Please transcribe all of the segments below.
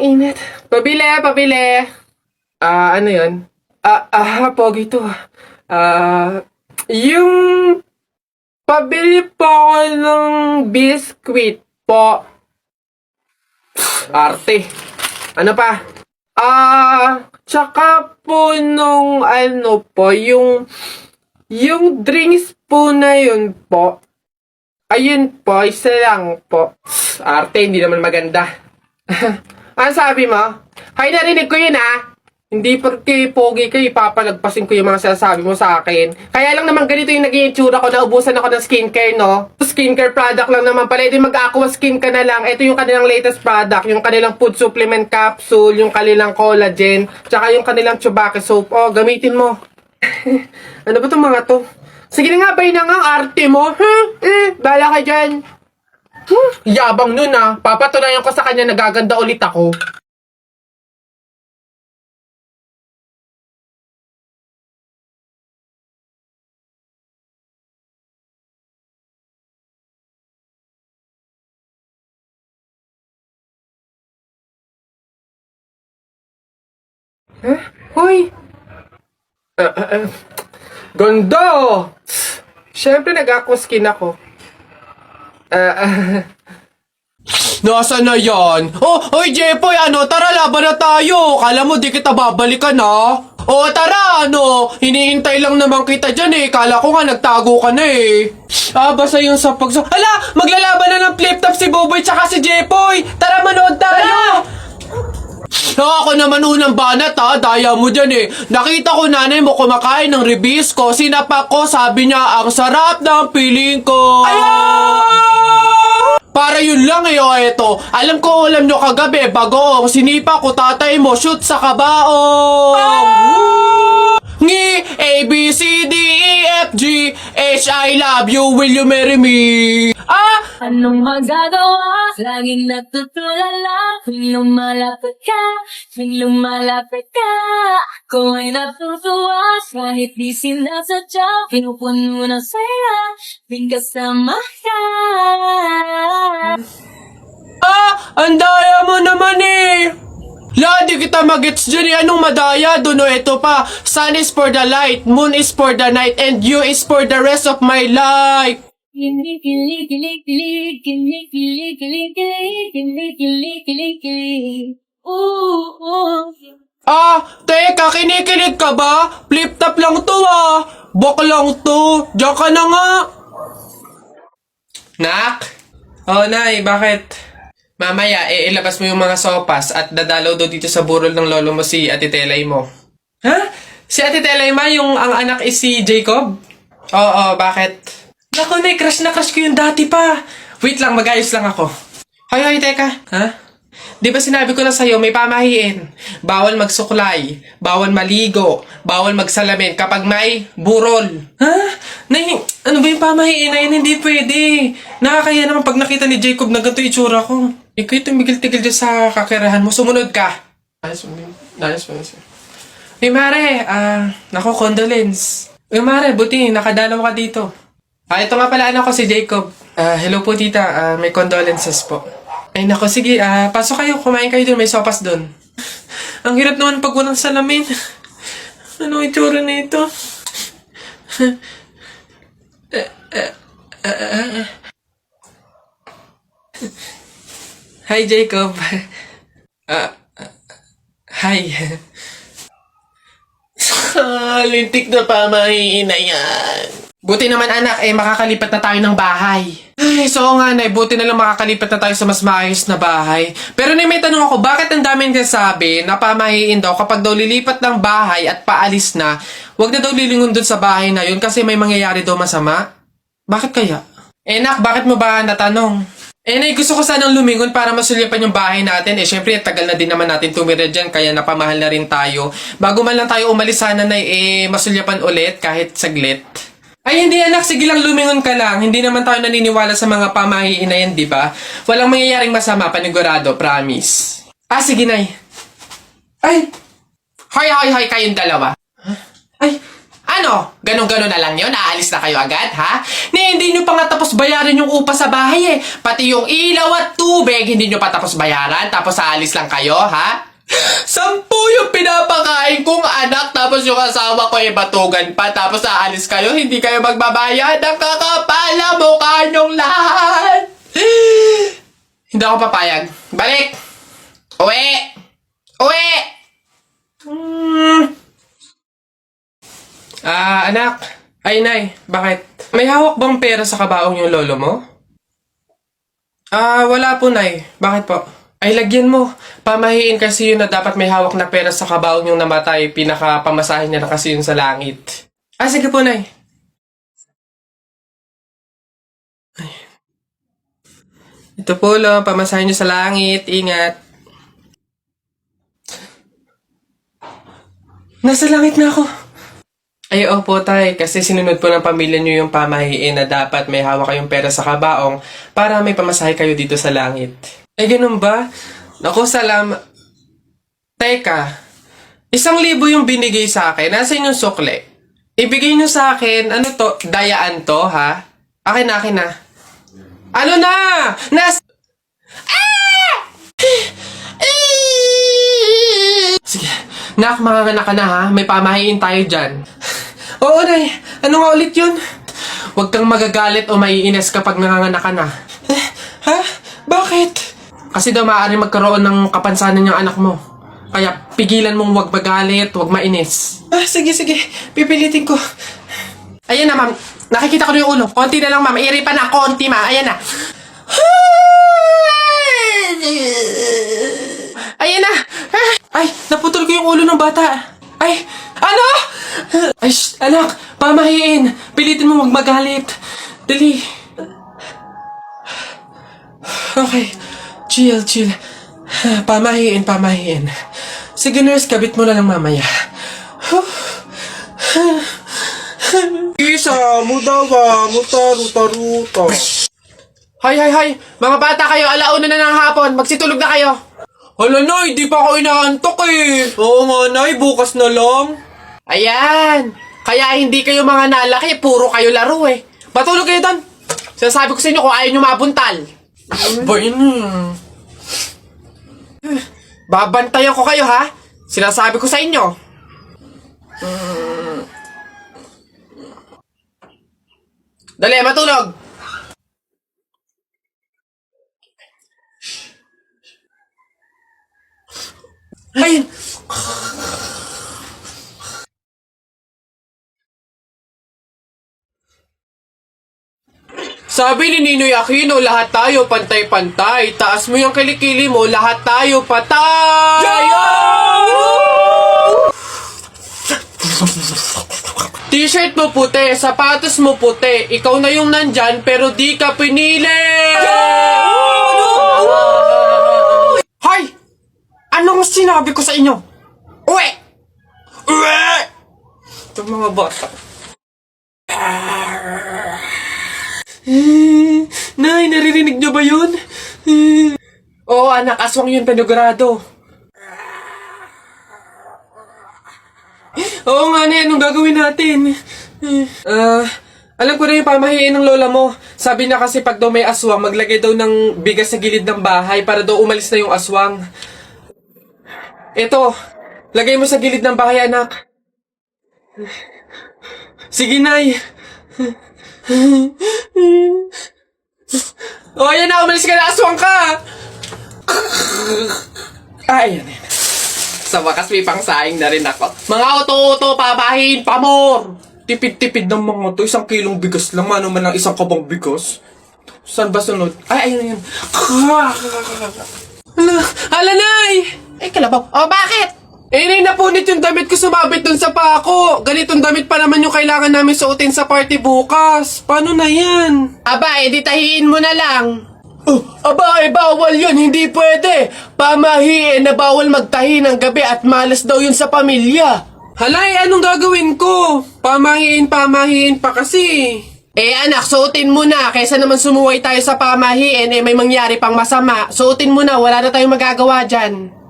init. Pabili, pabili. Ano yun? Pogi to. Yung pabili po ako ng biskwit po. Arte. Ano pa? Tsaka po nung ano po, yung drinks po na yun po. Ayun po, isa lang po. Arte, hindi naman maganda. Ano sabi mo? Hay, narinig ko yun Hindi porque pogi ka, ipapalagpasin ko yung mga sinasabi mo sa akin. Kaya lang naman ganito yung naging itsura ko, naubusan ako ng skincare, no? Skincare product lang naman pala. Ito yung mag-aqua skin ka na lang. Ito yung kanilang latest product, yung kanilang food supplement capsule, yung kanilang collagen, tsaka yung kanilang Chubake soap. Oh, gamitin mo. Ano ba itong mga to? Sige na nga, bay na nga, arte mo. Bala ka dyan. Yabang nun Papatunayan ko sa kanya nagaganda ulit ako. Hoy! Ganda! Siyempre nag-aqua skin ako. Nasaan na yan? Hoy Jepoy, tara laban na tayo. Kala mo di kita babalikan tara, hinihintay lang naman kita dyan Kala ko nga nagtago ka na basta yung sa Hala, maglalaban na ng flip top si Boboy tsaka si Jepoy. Tara, manood tayo! Ako naman unang banat daya mo dyan Nakita ko nanay mo kumakain ng ribisco. Sinapak ko, sabi niya, ang sarap ng piling ko. Para yun lang eto. Alam ko ulam nyo kagabi, bagoong sinipa ko tatay mo, shoot sa kabaong. Ngi, A, B, C, D, E, F, G, H, I love you, will you marry me? Anong magagawa? Laging natutulala tuwing lumalapit ka, Kung ay natutuwa kahit di sinasadya, pinupuno ng saya tuwing kasama ka. Ang daya mo naman di kita magets dyan Anong madaya doon ito pa. Sun is for the light, moon is for the night, and you is for the rest of my life. Kilig. Teka, kinikilig ka ba? Flip top lang to Bok lang to. Diyan ka na nga. Nak? Nay, bakit? Mamaya, ilabas mo yung mga sopas at dadalaw do dito sa burol ng lolo mo si Ate Telay mo. Si Ate Telay ma, yung ang anak is si Jacob? Oo, bakit? Naku, nay, crush na crush ko yung dati pa. Wait lang, mag-ayos lang ako. Hoy, teka. Di ba sinabi ko na sa'yo, may pamahiin. Bawal magsuklay, bawal maligo, bawal magsalamin kapag may burol. Nay, ano ba yung pamahiin na yun? Hindi pwede. Nakakaya naman pag nakita ni Jacob na ganito itsura ko. Ikaw tumigil-tigil dyan sa kakirahan mo. Sumunod ka. Nice. Mare, naku, condolence. Mare, buti, nakadalaw ka dito. Ito nga pala anak ko si Jacob. Hello po tita, may condolences po. Ay nako, sige, pasok kayo, kumain kayo dun, may sopas dun. Ang hirap naman pag walang salamin. Ano itsura na ito? Hi Jacob. Hi. Lintik na pamahiin na yan. Buti naman anak, makakalipat na tayo ng bahay. Ay, so nga nay, buti na lang makakalipat na tayo sa mas maayos na bahay. Pero may tanong ako, bakit ang daming kasabi na pamahiin daw kapag daw lilipat ng bahay at paalis na, wag na daw lilingon dun sa bahay na yun kasi may mangyayari daw masama? Bakit kaya? Nak, bakit mo ba natanong? Nay, gusto ko sanang lumingon para masulyapan yung bahay natin. Syempre, tagal na din naman natin tumira dyan, kaya napamahal na rin tayo. Bago man lang tayo umalis sana na masulyapan ulit kahit saglit. Ay, hindi anak. Sige lang, lumingon ka lang. Hindi naman tayo naniniwala sa mga pamahiin na yan, di ba? Walang mangyayaring masama, panigurado, promise. Sige, nay. Ay! Hoy, kayong dalawa. Ay, Ano? Ganon-ganon na lang yun? Aalis na kayo agad, ha? Hindi nyo pa nga tapos bayaran yung upa sa bahay eh. Pati yung ilaw at tubig, hindi nyo pa tapos bayaran, tapos aalis lang kayo, ha? 10 yung pinapakain kong anak, tapos yung asawa ko ay batugan pa, tapos aalis kayo, hindi kayo magbabayad. Ang kakapala mukha nyong lahat. Hindi ako papayag. Balik! Uwi! Uwi! Anak. Ay, nay. Bakit? May hawak bang pera sa kabaong yung lolo mo? Wala po, nay. Bakit po? Ay, lagyan mo. Pamahiin kasi yun na dapat may hawak na pera sa kabaong yung namatay. Pinaka-pamasahin niya na kasi yun sa langit. Sige po, nay. Ay. Ito po, lo. Pamasahin niyo sa langit. Ingat. Nasa langit na ako. Ay, opo, tay. Kasi sinunod po ng pamilya niyo yung pamahiin na dapat may hawak kayong pera sa kabaong para may pamasahe kayo dito sa langit. Ay, ganun ba? Naku, Teka, 1,000 yung binigay sa akin. Nasaan yung sukle? Ibigay niyo sa akin, ano to? Dayaan to, ha? Akin na. Ano na? Sige, nak, manganganak ka na, ha? May pamahiin tayo dyan. Oo, nay. Ano nga ulit yun? Huwag kang magagalit o maiinis kapag nanganganak ka na. Ha? Bakit? Kasi daw maaari magkaroon ng kapansanan yung anak mo. Kaya pigilan mong huwag magalit, huwag mainis. Sige. Pipilitin ko. Ayan na, ma'am. Nakikita ko na yung ulo. Konti na lang, ma'am. Iri pa na. Konti, ma'am. Ayan na. Ayan na. Ay, naputol ko yung ulo ng bata. Ay, ano? Ay, anak, pamahiin. Pilitin mo huwag magalit. Dali. Okay. Chill. Pamahiin. Sige, nurse, kabit mo na lang mamaya. Isa, mudawa, mutaruta. Hay. Mga bata kayo, alauna na ng hapon. Magsitulog na kayo. Hala, Nay, di pa ako inaantok eh. Oo nga, Nay, bukas na lang. Ayan. Kaya hindi kayo mga nalaki, puro kayo laro eh. Matulog kayo doon. Sinasabi ko sa inyo kung ayaw nyo mabuntal. Ba yun? Babantayan ko kayo, ha? Sinasabi ko sa inyo. Dali, matulog! Ayun! Sabi ni Ninoy Aquino, lahat tayo pantay-pantay. Taas mo yung kilikili mo, lahat tayo patay! T-shirt mo puti, sapatos mo puti. Ikaw na yung nandyan, pero di ka pinili! Hoy! Anong sinabi ko sa inyo? Uwe! Itong mga bata. Nay, naririnig niyo ba yun? Oo, anak, aswang yun, panigurado. Oo nga, Nay, anong gagawin natin? Alam ko na yung pamahiin ng lola mo. Sabi niya kasi pag daw may aswang, maglagay daw ng bigas sa gilid ng bahay para daw umalis na yung aswang. Ito, lagay mo sa gilid ng bahay, anak. Sige, Nay. O, ayan na, umalis ka na, aswang ka! Ayan. Sa wakas, may pangsaing na rin ako. Mga oto-oto, papahin, pamor! Tipid-tipid ng mga to, 1 kilong bigas lang, ano man lang 1 kabang bigas. Saan ba sunod? Ay, ayun. Hala, Nay! Ay, kalabaw. O, bakit? Nay, napunit yung damit ko sumabit dun sa pako. Ganitong damit pa naman yung kailangan namin suotin sa party bukas. Paano na yan? Aba, edi tahiin mo na lang. Bawal yun. Hindi pwede. Pamahiin na bawal magtahi ng gabi at malas daw yun sa pamilya. Halay, anong gagawin ko? Pamahiin pa kasi. Anak, suotin mo na. Kaysa naman sumuway tayo sa pamahiin, may mangyari pang masama. Suotin mo na, wala na tayong magagawa dyan.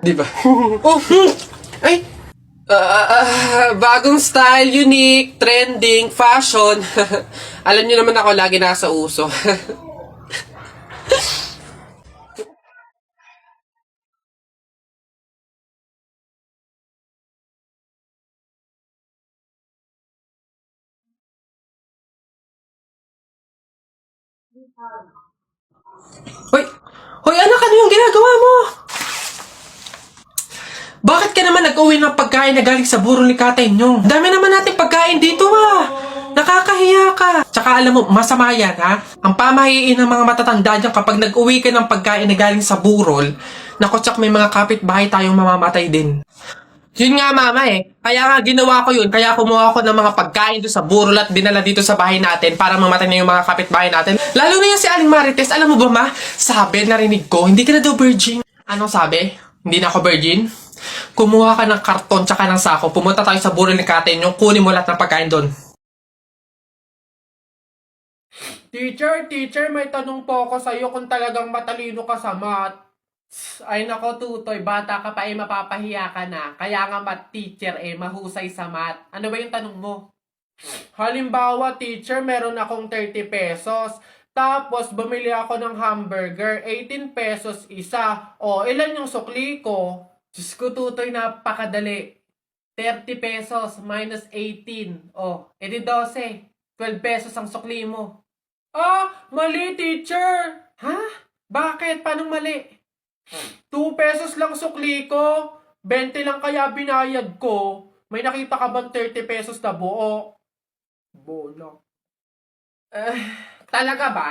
Di ba? Oh, ay! Bagong style, unique, trending, fashion. Alam niyo naman ako, lagi nasa uso. Hoy! Hoy, anak, ano yung ginagawa mo? Bakit ka naman nag-uwi ng pagkain na galing sa burol ni tatay nyo? Dami naman nating pagkain dito Nakakahiya ka. Tsaka alam mo, masama yan ha. Ang pamahiin ng mga matatanda dyan kapag nag-uwi ka ng pagkain na galing sa burol, naku, tsak may mga kapitbahay tayong mamamatay din. Yun nga mama Kaya nga ginawa ko yun. Kaya kumuha ko ng mga pagkain doon sa burol at dinala dito sa bahay natin para mamatay na yung mga kapitbahay natin. Lalo na yung si Aling Marites. Alam mo ba ma? Sabi, narinig ko, hindi ka na daw virgin. Anong sabi? Hindi na ako virgin? Kumuha ka ng karton tsaka ng sako. Pumunta tayo sa burol ni Katen yung kunin mo lahat ng pagkain doon. Teacher, may tanong po ako sa'yo kung talagang matalino ka sa math. Ay nako, Tutoy, bata ka pa mapapahiya ka na. Kaya nga math teacher mahusay sa math. Ano ba yung tanong mo? Halimbawa, teacher, meron akong 30 pesos. Tapos, bumili ako ng hamburger, 18 pesos isa. O, ilan yung sukli ko? Diyos ko, Tutoy, napakadali. 30 pesos minus 18. O, edi 12. 12 pesos ang sukli mo. Ah, mali, teacher. Ha? Bakit? Paano mali? 2 pesos lang sukli ko. 20 lang kaya binayad ko. May nakita ka bang 30 pesos na buo? Bola. Talaga ba?